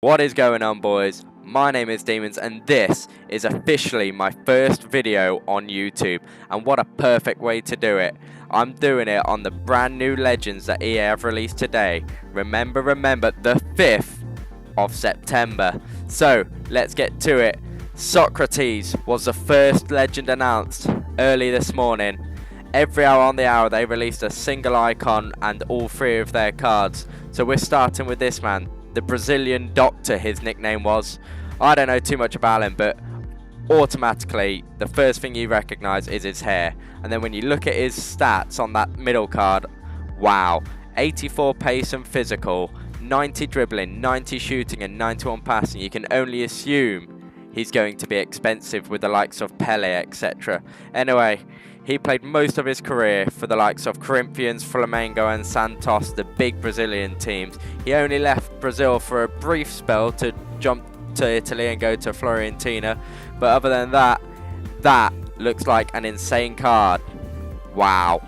What is going on, boys? My name is Demons and this is officially my first video on YouTube, and what a perfect way to do it. I'm doing it on the brand new Legends that EA have released today. Remember the 5th of September. So let's get to it. Socrates was the first legend announced early this morning. Every hour on the hour they released a single icon and all three of their cards. So we're starting with this man. The Brazilian Doctor, his nickname was. I don't know too much about him, but automatically the first thing you recognise is his hair. And then when you look at his stats on that middle card, wow. 84 pace and physical, 90 dribbling, 90 shooting and 91 passing. You can only assume he's going to be expensive with the likes of Pele, etc. Anyway, he played most of his career for the likes of Corinthians, Flamengo and Santos, the big Brazilian teams. He only left Brazil for a brief spell to jump to Italy and go to Fiorentina. But other than that, that looks like an insane card. Wow.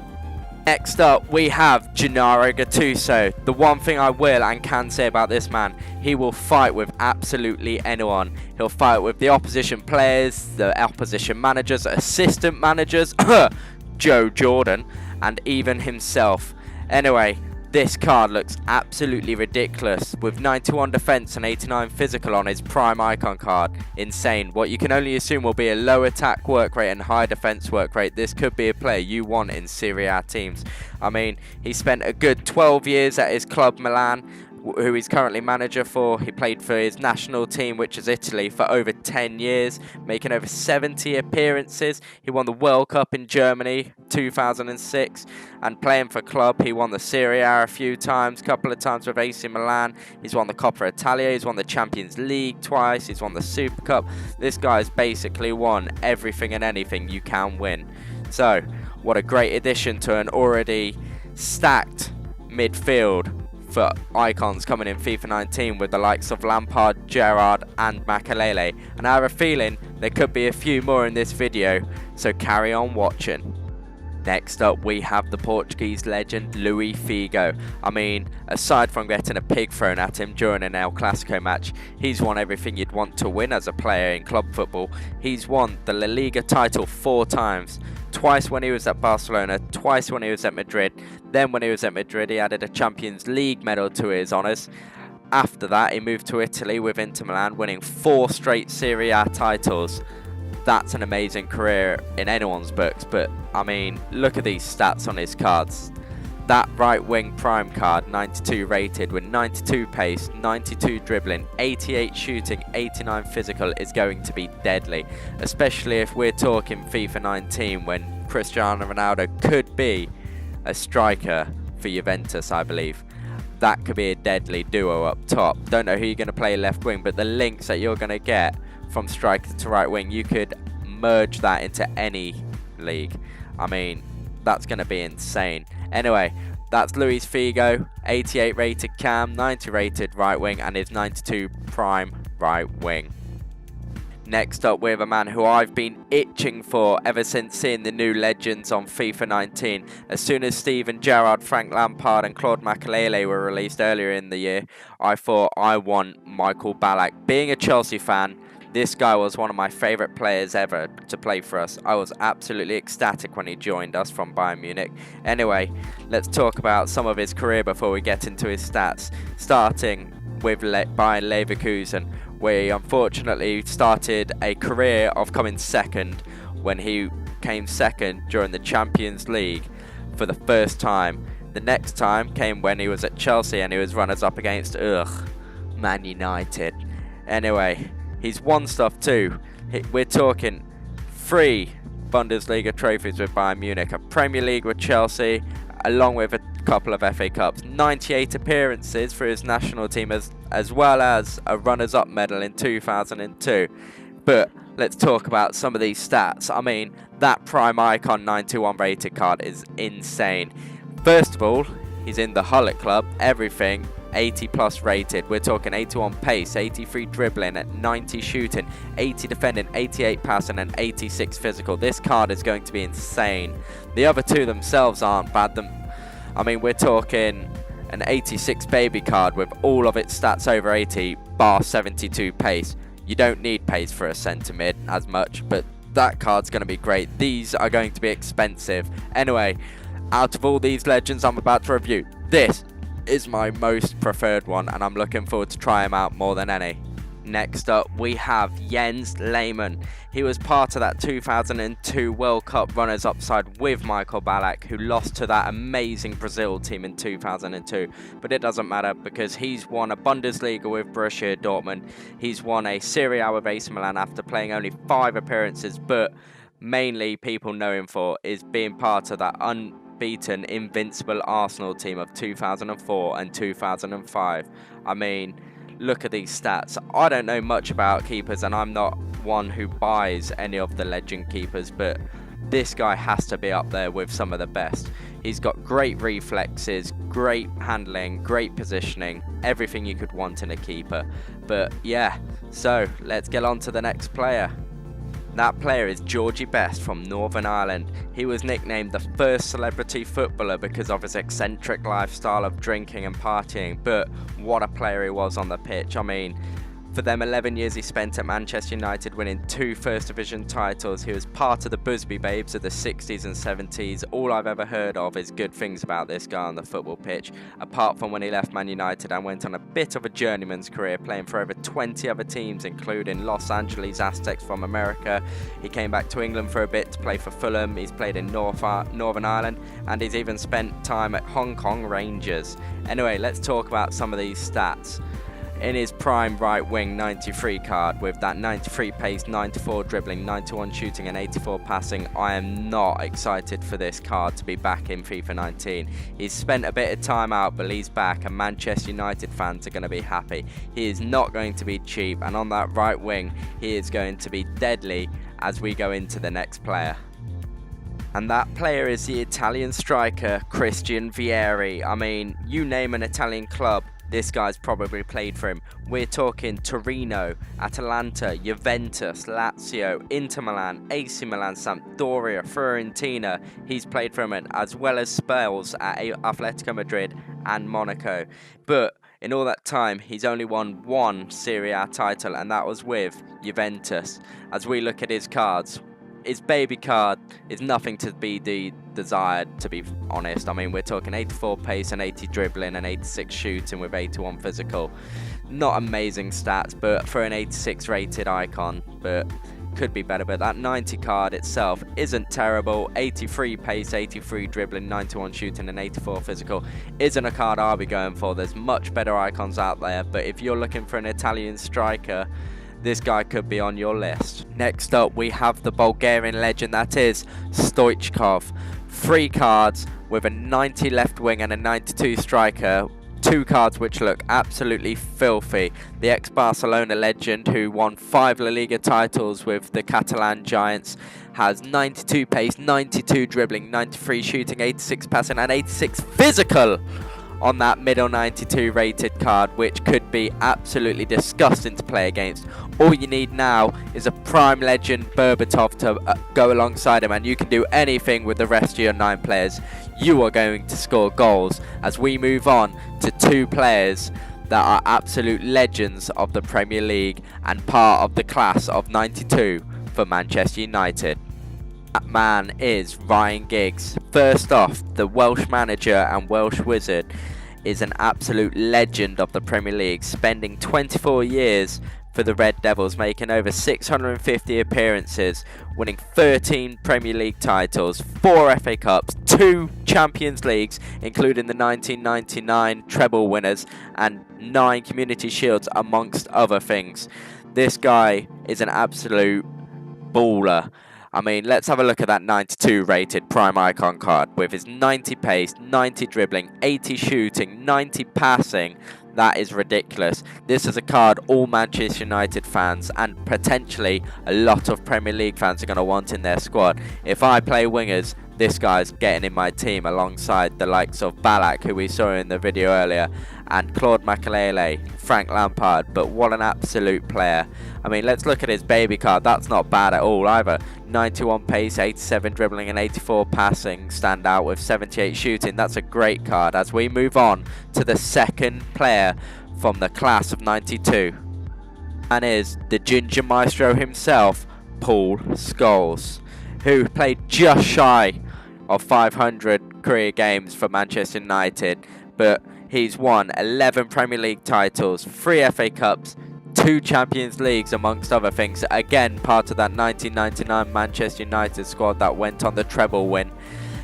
Next up, we have Gennaro Gattuso. The one thing I will and can say about this man, he will fight with absolutely anyone. He'll fight with the opposition players, the opposition managers, assistant managers, Joe Jordan, and even himself. Anyway, this card looks absolutely ridiculous with 91 defense and 89 physical on his prime icon card. Insane. What you can only assume will be a low attack work rate and high defense work rate. This could be a player you want in Serie A teams. I mean, he spent a good 12 years at his club Milan, who he's currently manager for. He played for his national team, which is Italy, for over 10 years, making over 70 appearances. He won the World Cup in Germany 2006, and playing for club, he won the Serie A a few times, couple of times with AC Milan. He's won the Coppa Italia, he's won the Champions League twice, he's won the Super Cup. This guy's basically won everything and anything you can win. So, what a great addition to an already stacked midfield for icons coming in FIFA 19 with the likes of Lampard, Gerrard and Makelele, and I have a feeling there could be a few more in this video, so carry on watching. Next up, we have the Portuguese legend Luis Figo. I mean, aside from getting a pig thrown at him during an El Clasico match, he's won everything you'd want to win as a player in club football. He's won the La Liga title 4 times. Twice when he was at Barcelona, twice when he was at Madrid. Then when he was at Madrid, he added a Champions League medal to his honours. After that, he moved to Italy with Inter Milan, winning 4 straight Serie A titles. That's an amazing career in anyone's books, but I mean, look at these stats on his cards. That right wing prime card, 92 rated with 92 pace, 92 dribbling, 88 shooting, 89 physical, is going to be deadly, especially if we're talking FIFA 19 when Cristiano Ronaldo could be a striker for Juventus, I believe. That could be a deadly duo up top. Don't know who you're going to play left wing, but the links that you're going to get from striker to right wing, you could merge that into any league. I mean, that's going to be insane. Anyway, that's Luis Figo, 88 rated cam, 90 rated right wing, and his 92 prime right wing. Next up, we have a man who I've been itching for ever since seeing the new legends on FIFA 19. As soon as Steven Gerrard, Frank Lampard and Claude Makelele were released earlier in the year, I thought I want Michael Ballack. Being a Chelsea fan, this guy was one of my favourite players ever to play for us. I was absolutely ecstatic when he joined us from Bayern Munich. Anyway, let's talk about some of his career before we get into his stats. Starting with Bayern Leverkusen, where he unfortunately started a career of coming second when he came second during the Champions League for the first time. The next time came when he was at Chelsea and he was runners-up against Man United. Anyway, he's won stuff too. We're talking 3 Bundesliga trophies with Bayern Munich, a Premier League with Chelsea, along with a couple of FA Cups, 98 appearances for his national team, as well as a runners-up medal in 2002. But let's talk about some of these stats. I mean, that prime icon 91 rated card is insane. First of all, he's in the Hullet Club, everything 80 plus rated. We're talking 81 pace, 83 dribbling, 90 shooting, 80 defending, 88 passing and 86 physical. This card is going to be insane. The other two themselves aren't bad. I mean, we're talking an 86 baby card with all of its stats over 80, bar 72 pace. You don't need pace for a centre mid as much, but that card's going to be great. These are going to be expensive. Anyway, out of all these legends I'm about to review, this is my most preferred one, and I'm looking forward to try him out more than any. Next up, we have Jens Lehmann. He was part of that 2002 World Cup runners-up side with Michael Ballack, who lost to that amazing Brazil team in 2002. But it doesn't matter, because he's won a Bundesliga with Borussia Dortmund. He's won a Serie A with AC Milan after playing only 5 appearances, but mainly people know him for is being part of that unbeaten, invincible Arsenal team of 2004 and 2005. I mean, look at these stats. I don't know much about keepers, and I'm not one who buys any of the legend keepers, but this guy has to be up there with some of the best. He's got great reflexes, great handling, great positioning, everything you could want in a keeper. But yeah, so let's get on to the next player. That player is Georgie Best from Northern Ireland. He was nicknamed the first celebrity footballer because of his eccentric lifestyle of drinking and partying, but what a player he was on the pitch. I mean, for them 11 years he spent at Manchester United, winning 2 First Division titles. He was part of the Busby Babes of the 60s and 70s. All I've ever heard of is good things about this guy on the football pitch, apart from when he left Man United and went on a bit of a journeyman's career, playing for over 20 other teams, including Los Angeles Aztecs from America. He came back to England for a bit to play for Fulham. He's played in Northern Ireland, and he's even spent time at Hong Kong Rangers. Anyway, let's talk about some of these stats. In his prime right wing 93 card, with that 93 pace, 94 dribbling, 91 shooting and 84 passing, I am not excited for this card to be back in FIFA 19. He's spent a bit of time out, but he's back, and Manchester United fans are going to be happy. He is not going to be cheap, and on that right wing he is going to be deadly as we go into the next player. And that player is the Italian striker Christian Vieri. I mean, you name an Italian club, this guy's probably played for him. We're talking Torino, Atalanta, Juventus, Lazio, Inter Milan, AC Milan, Sampdoria, Fiorentina. He's played for him, as well as spells at Atletico Madrid and Monaco. But in all that time, he's only won 1 Serie A title, and that was with Juventus. As we look at his cards, his baby card is nothing to be desired, to be honest. I mean, we're talking 84 pace and 80 dribbling and 86 shooting with 81 physical. Not amazing stats, but for an 86 rated icon, but could be better. But that 90 card itself isn't terrible. 83 pace, 83 dribbling, 91 shooting and 84 physical isn't a card I'll be going for. There's much better icons out there, but if you're looking for an Italian striker, this guy could be on your list. Next up, we have the Bulgarian legend that is Stoichkov. 3 cards with a 90 left wing and a 92 striker. 2 cards which look absolutely filthy. The ex-Barcelona legend, who won 5 La Liga titles with the Catalan Giants, has 92 pace, 92 dribbling, 93 shooting, 86 passing and 86 physical on that middle 92 rated card, which could be absolutely disgusting to play against. All you need now is a prime legend Berbatov to go alongside him, and you can do anything with the rest of your 9 players. You are going to score goals. As we move on to 2 players that are absolute legends of the Premier League and part of the class of 92 for Manchester United. That man is Ryan Giggs. First off, the Welsh manager and Welsh wizard is an absolute legend of the Premier League, spending 24 years for the Red Devils, making over 650 appearances, winning 13 Premier League titles, 4 FA Cups, 2 Champions Leagues, including the 1999 treble winners, and 9 Community Shields, amongst other things. This guy is an absolute baller. I mean, let's have a look at that 92 rated prime icon card with his 90 pace, 90 dribbling, 80 shooting, 90 passing. That is ridiculous. This is a card all Manchester United fans and potentially a lot of Premier League fans are going to want in their squad. If I play wingers, this guy's getting in my team alongside the likes of Ballack, who we saw in the video earlier, and Claude Makelele, Frank Lampard. But what an absolute player. I mean, let's look at his baby card. That's not bad at all either. 91 pace, 87 dribbling and 84 passing, stand out with 78 shooting. That's a great card. As we move on to the second player from the class of 92. And is the Ginger Maestro himself, Paul Scholes, who played just shy of 500 career games for Manchester United, but he's won 11 Premier League titles, 3 FA Cups, 2 Champions Leagues amongst other things, again part of that 1999 Manchester United squad that went on the treble win.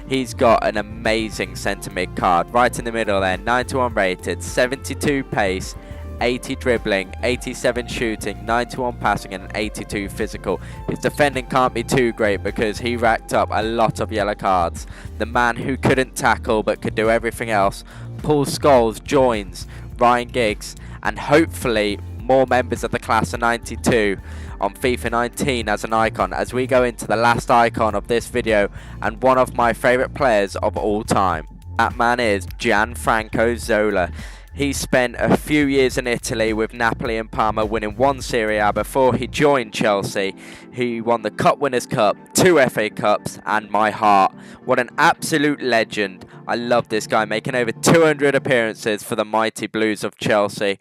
He's got an amazing centre mid card, right in the middle there, 91 rated, 72 pace, 80 dribbling, 87 shooting, 91 passing and 82 physical. His defending can't be too great because he racked up a lot of yellow cards. The man who couldn't tackle but could do everything else, Paul Scholes, joins Ryan Giggs and hopefully more members of the class of 92 on FIFA 19 as an icon, as we go into the last icon of this video and one of my favourite players of all time. That man is Gianfranco Zola. He spent a few years in Italy with Napoli and Parma, winning 1 Serie A before he joined Chelsea. He won the Cup Winners' Cup, 2 FA Cups, and my heart. What an absolute legend. I love this guy, making over 200 appearances for the mighty Blues of Chelsea.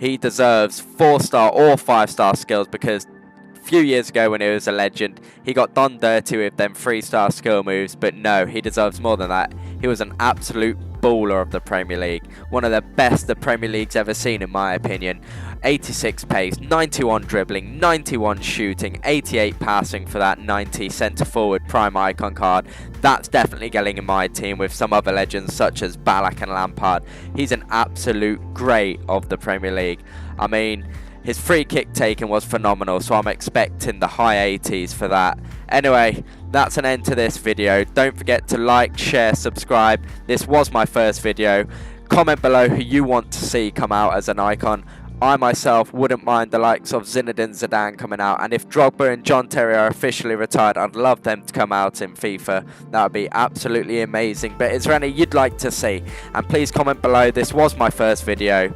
He deserves 4-star or 5-star skills because a few years ago when he was a legend, he got done dirty with them 3-star skill moves, but no, he deserves more than that. He was an absolute baller of the Premier League, one of the best the Premier League's ever seen in my opinion. 86 pace, 91 dribbling, 91 shooting, 88 passing for that 90 centre forward prime icon card. That's definitely getting in my team with some other legends such as Ballack and Lampard. He's an absolute great of the Premier League. I mean, his free kick taken was phenomenal, so I'm expecting the high 80s for that. Anyway, that's an end to this video. Don't forget to like, share, subscribe. This was my first video. Comment below who you want to see come out as an icon. I myself wouldn't mind the likes of Zinedine Zidane coming out, and if Drogba and John Terry are officially retired, I'd love them to come out in FIFA. That would be absolutely amazing. But is there any you'd like to see? And please comment below. This was my first video.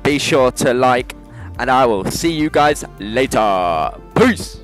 Be sure to like, and I will see you guys later. Peace!